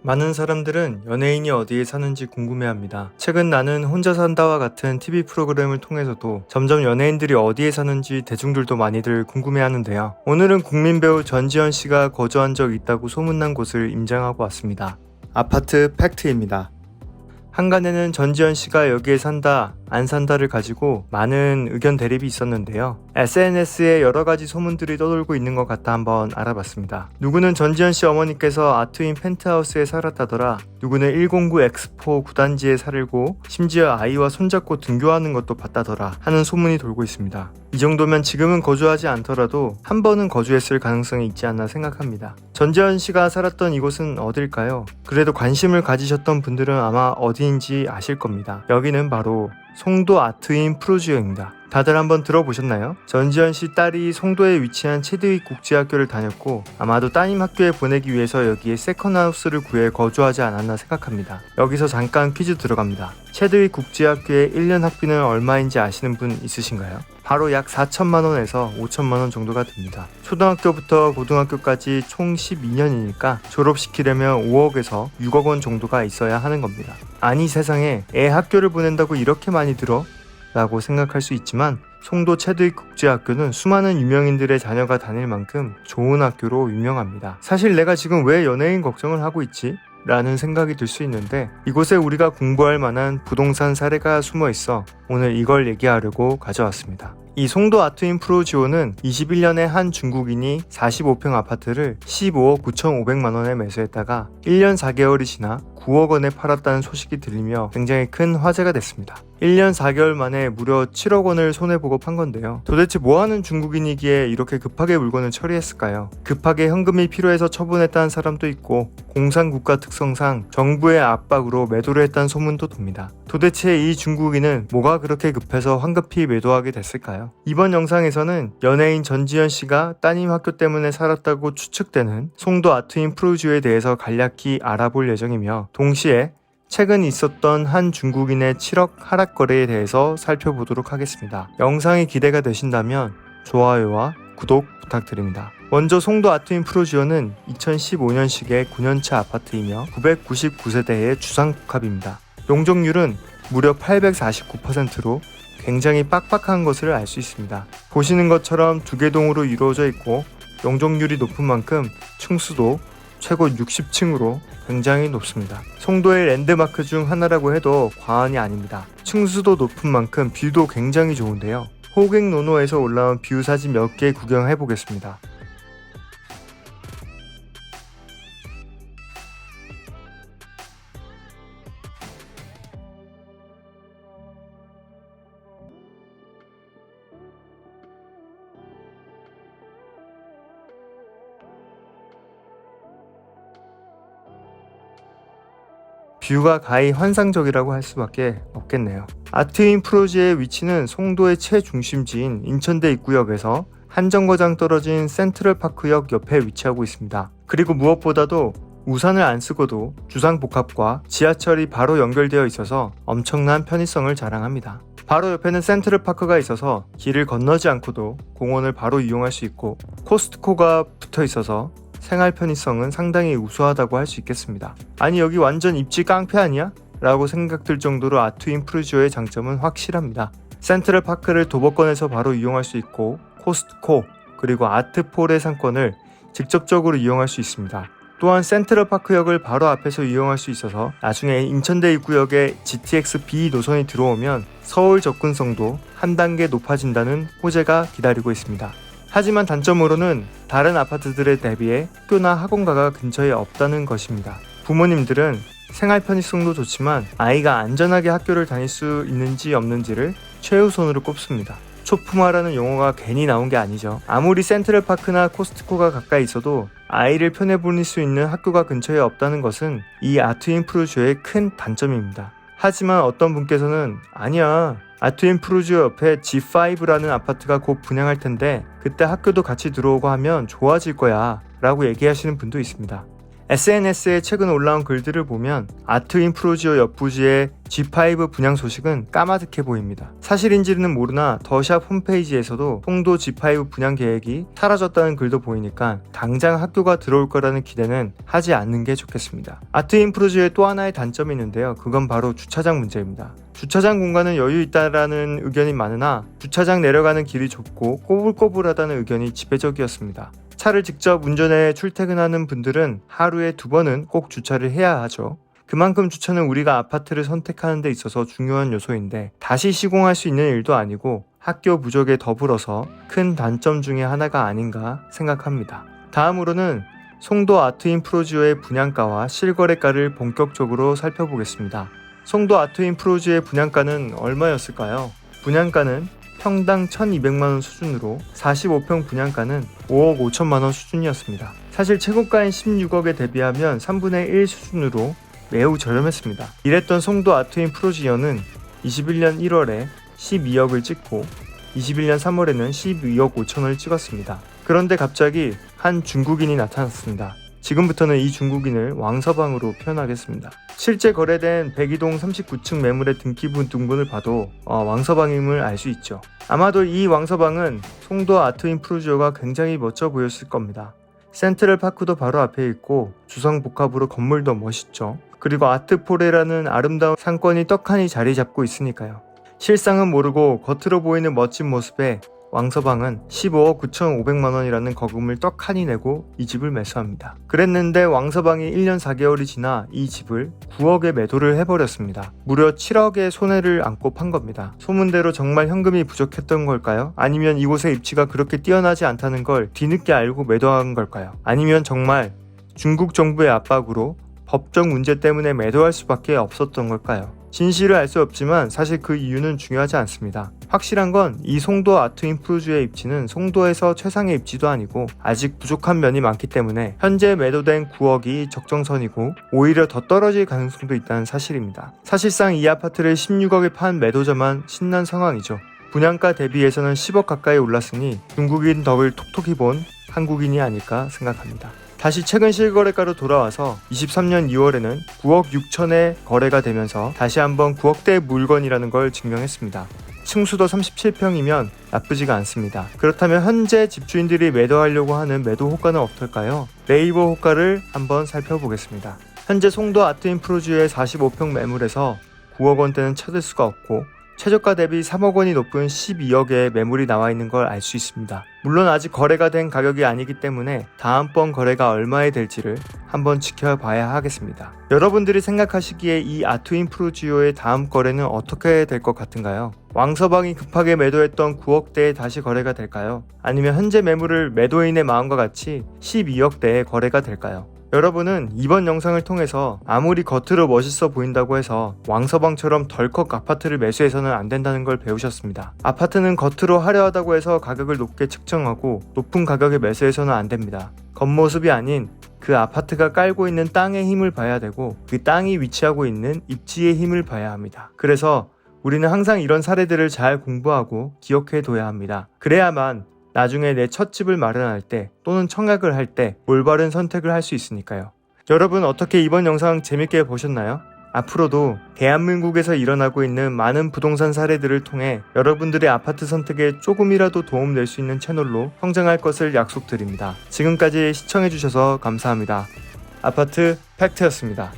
많은 사람들은 연예인이 어디에 사는지 궁금해합니다. 최근 나는 혼자 산다와 같은 TV 프로그램을 통해서도 점점 연예인들이 어디에 사는지 대중들도 많이들 궁금해하는데요. 오늘은 국민 배우 전지현 씨가 거주한 적 있다고 소문난 곳을 임장하고 왔습니다. 아파트 팩트입니다. 한간에는 전지현 씨가 여기에 산다, 안 산다를 가지고 많은 의견 대립이 있었는데요. SNS에 여러 가지 소문들이 떠돌고 있는 것 같아 한번 알아봤습니다. 누구는 전지현 씨 어머니께서 아트윈 펜트하우스에 살았다더라, 누구는 109 엑스포 구단지에 살고 심지어 아이와 손잡고 등교하는 것도 봤다더라 하는 소문이 돌고 있습니다. 이 정도면 지금은 거주하지 않더라도 한 번은 거주했을 가능성이 있지 않나 생각합니다. 전지현 씨가 살았던 이곳은 어딜까요? 그래도 관심을 가지셨던 분들은 아마 어디인지 아실 겁니다. 여기는 바로 송도 아트인 프로지오입니다. 다들 한번 들어보셨나요? 전지현 씨 딸이 송도에 위치한 체드윅 국제학교를 다녔고 아마도 따님 학교에 보내기 위해서 여기에 세컨하우스를 구해 거주하지 않았나 생각합니다. 여기서 잠깐 퀴즈 들어갑니다. 체드윅 국제학교의 1년 학비는 얼마인지 아시는 분 있으신가요? 바로 약 4천만원에서 5천만원 정도가 듭니다. 초등학교부터 고등학교까지 총 12년이니까 졸업시키려면 5억에서 6억원 정도가 있어야 하는 겁니다. 아니 세상에 애 학교를 보낸다고 이렇게 많이 들어? 라고 생각할 수 있지만 송도 체드윅 국제학교는 수많은 유명인들의 자녀가 다닐 만큼 좋은 학교로 유명합니다. 사실 내가 지금 왜 연예인 걱정을 하고 있지? 라는 생각이 들 수 있는데 이곳에 우리가 공부할 만한 부동산 사례가 숨어 있어 오늘 이걸 얘기하려고 가져왔습니다. 이 송도 아트인 프로지오는 21년에 한 중국인이 45평 아파트를 15억 9,500만원에 매수했다가 1년 4개월이 지나 9억 원에 팔았다는 소식이 들리며 굉장히 큰 화제가 됐습니다. 1년 4개월 만에 무려 7억 원을 손해보고 판 건데요. 도대체 뭐하는 중국인이기에 이렇게 급하게 물건을 처리했을까요? 급하게 현금이 필요해서 처분했다는 사람도 있고 공산국가 특성상 정부의 압박으로 매도를 했다는 소문도 돕니다. 도대체 이 중국인은 뭐가 그렇게 급해서 황급히 매도하게 됐을까요? 이번 영상에서는 연예인 전지현 씨가 따님 학교 때문에 살았다고 추측되는 송도 아트인 프로지오에 대해서 간략히 알아볼 예정이며 동시에 최근 있었던 한 중국인의 7억 하락 거래에 대해서 살펴보도록 하겠습니다. 영상이 기대가 되신다면 좋아요와 구독 부탁드립니다. 먼저 송도 아트인 프로지오는 2015년식의 9년차 아파트이며 999세대의 주상복합입니다. 용적률은 무려 849%로 굉장히 빡빡한 것을 알 수 있습니다. 보시는 것처럼 두 개 동으로 이루어져 있고 용적률이 높은 만큼 층수도 최고 60층으로 굉장히 높습니다. 송도의 랜드마크 중 하나라고 해도 과언이 아닙니다. 층수도 높은 만큼 뷰도 굉장히 좋은데요. 호객노노에서 올라온 뷰 사진 몇 개 구경해 보겠습니다. 뷰가 가히 환상적이라고 할 수밖에 없겠네요. 아트인 프로지의 위치는 송도의 최중심지인 인천대 입구역에서 한 정거장 떨어진 센트럴파크역 옆에 위치하고 있습니다. 그리고 무엇보다도 우산을 안 쓰고도 주상복합과 지하철이 바로 연결되어 있어서 엄청난 편의성을 자랑합니다. 바로 옆에는 센트럴파크가 있어서 길을 건너지 않고도 공원을 바로 이용할 수 있고 코스트코가 붙어 있어서 생활 편의성은 상당히 우수하다고 할 수 있겠습니다. 아니 여기 완전 입지 깡패 아니야? 라고 생각들 정도로 아트인 프로지오의 장점은 확실합니다. 센트럴파크를 도보권에서 바로 이용할 수 있고 코스트코 그리고 아트폴의 상권을 직접적으로 이용할 수 있습니다. 또한 센트럴파크역을 바로 앞에서 이용할 수 있어서 나중에 인천대 입구역에 GTX-B 노선이 들어오면 서울 접근성도 한 단계 높아진다는 호재가 기다리고 있습니다. 하지만 단점으로는 다른 아파트들에 대비해 학교나 학원가가 근처에 없다는 것입니다. 부모님들은 생활 편의성도 좋지만 아이가 안전하게 학교를 다닐 수 있는지 없는지를 최우선으로 꼽습니다. 초품화라는 용어가 괜히 나온 게 아니죠. 아무리 센트럴파크나 코스트코가 가까이 있어도 아이를 편해 보낼 수 있는 학교가 근처에 없다는 것은 이 아트인 프로지오의 큰 단점입니다. 하지만 어떤 분께서는 아니야, 아트인 프로지오 옆에 G5라는 아파트가 곧 분양할 텐데 그때 학교도 같이 들어오고 하면 좋아질 거야 라고 얘기하시는 분도 있습니다. SNS에 최근 올라온 글들을 보면 아트인프로지오 옆 부지의 G5 분양 소식은 까마득해 보입니다. 사실인지는 모르나 더샵 홈페이지에서도 송도 G5 분양 계획이 사라졌다는 글도 보이니까 당장 학교가 들어올 거라는 기대는 하지 않는 게 좋겠습니다. 아트인프로지오의 또 하나의 단점이 있는데요. 그건 바로 주차장 문제입니다. 주차장 공간은 여유 있다라는 의견이 많으나 주차장 내려가는 길이 좁고 꼬불꼬불하다는 의견이 지배적이었습니다. 차를 직접 운전해 출퇴근하는 분들은 하루에 2번은 꼭 주차를 해야 하죠. 그만큼 주차는 우리가 아파트를 선택하는 데 있어서 중요한 요소인데 다시 시공할 수 있는 일도 아니고 학교 부족에 더불어서 큰 단점 중에 하나가 아닌가 생각합니다. 다음으로는 송도 아트인프로지오의 분양가와 실거래가를 본격적으로 살펴보겠습니다. 송도 아트인프로지오의 분양가는 얼마였을까요? 분양가는 평당 1,200만원 수준으로 45평 분양가는 5억 5천만원 수준이었습니다. 사실 최고가인 16억에 대비하면 3분의 1 수준으로 매우 저렴했습니다. 이랬던 송도 아트인프로지오는 21년 1월에 12억을 찍고 21년 3월에는 12억 5천원을 찍었습니다. 그런데 갑자기 한 중국인이 나타났습니다. 지금부터는 이 중국인을 왕서방으로 표현하겠습니다. 실제 거래된 백이동 39층 매물의 등기부 등본을 봐도 왕서방임을 알 수 있죠. 아마도 이 왕서방은 송도 아트인프로지오가 굉장히 멋져 보였을 겁니다. 센트럴파크도 바로 앞에 있고 주성복합으로 건물도 멋있죠. 그리고 아트포레라는 아름다운 상권이 떡하니 자리 잡고 있으니까요. 실상은 모르고 겉으로 보이는 멋진 모습에 왕서방은 15억 9,500만원이라는 거금을 떡하니 내고 이 집을 매수합니다. 그랬는데 왕서방이 1년 4개월이 지나 이 집을 9억에 매도를 해버렸습니다. 무려 7억의 손해를 안고 판 겁니다. 소문대로 정말 현금이 부족했던 걸까요? 아니면 이곳의 입지가 그렇게 뛰어나지 않다는 걸 뒤늦게 알고 매도한 걸까요? 아니면 정말 중국 정부의 압박으로 법적 문제 때문에 매도할 수밖에 없었던 걸까요? 진실을 알 수 없지만 사실 그 이유는 중요하지 않습니다. 확실한 건 이 송도 아트인프로지오의 입지는 송도에서 최상의 입지도 아니고 아직 부족한 면이 많기 때문에 현재 매도된 9억이 적정선이고 오히려 더 떨어질 가능성도 있다는 사실입니다. 사실상 이 아파트를 16억에 판 매도자만 신난 상황이죠. 분양가 대비해서는 10억 가까이 올랐으니 중국인 덕을 톡톡히 본 한국인이 아닐까 생각합니다. 다시 최근 실거래가로 돌아와서 23년 2월에는 9억 6천에 거래가 되면서 다시 한번 9억대의 물건이라는 걸 증명했습니다. 층수도 37평이면 나쁘지가 않습니다. 그렇다면 현재 집주인들이 매도하려고 하는 매도 호가는 어떨까요? 네이버 호가를 한번 살펴보겠습니다. 현재 송도 아트인프로지오의 45평 매물에서 9억 원대는 찾을 수가 없고 최저가 대비 3억 원이 높은 12억의 매물이 나와 있는 걸 알 수 있습니다. 물론 아직 거래가 된 가격이 아니기 때문에 다음번 거래가 얼마에 될지를 한번 지켜봐야 하겠습니다. 여러분들이 생각하시기에 이 아트인프로지오의 다음 거래는 어떻게 될 것 같은가요? 왕서방이 급하게 매도했던 9억대에 다시 거래가 될까요? 아니면 현재 매물을 매도인의 마음과 같이 12억대에 거래가 될까요? 여러분은 이번 영상을 통해서 아무리 겉으로 멋있어 보인다고 해서 왕서방처럼 덜컥 아파트를 매수해서는 안 된다는 걸 배우셨습니다. 아파트는 겉으로 화려하다고 해서 가격을 높게 측정하고 높은 가격에 매수해서는 안 됩니다. 겉모습이 아닌 그 아파트가 깔고 있는 땅의 힘을 봐야 되고 그 땅이 위치하고 있는 입지의 힘을 봐야 합니다. 그래서 우리는 항상 이런 사례들을 잘 공부하고 기억해 둬야 합니다. 그래야만 나중에 내 첫 집을 마련할 때 또는 청약을 할 때 올바른 선택을 할 수 있으니까요. 여러분 어떻게 이번 영상 재밌게 보셨나요? 앞으로도 대한민국에서 일어나고 있는 많은 부동산 사례들을 통해 여러분들의 아파트 선택에 조금이라도 도움 될 수 있는 채널로 성장할 것을 약속드립니다. 지금까지 시청해주셔서 감사합니다. 아파트 팩트였습니다.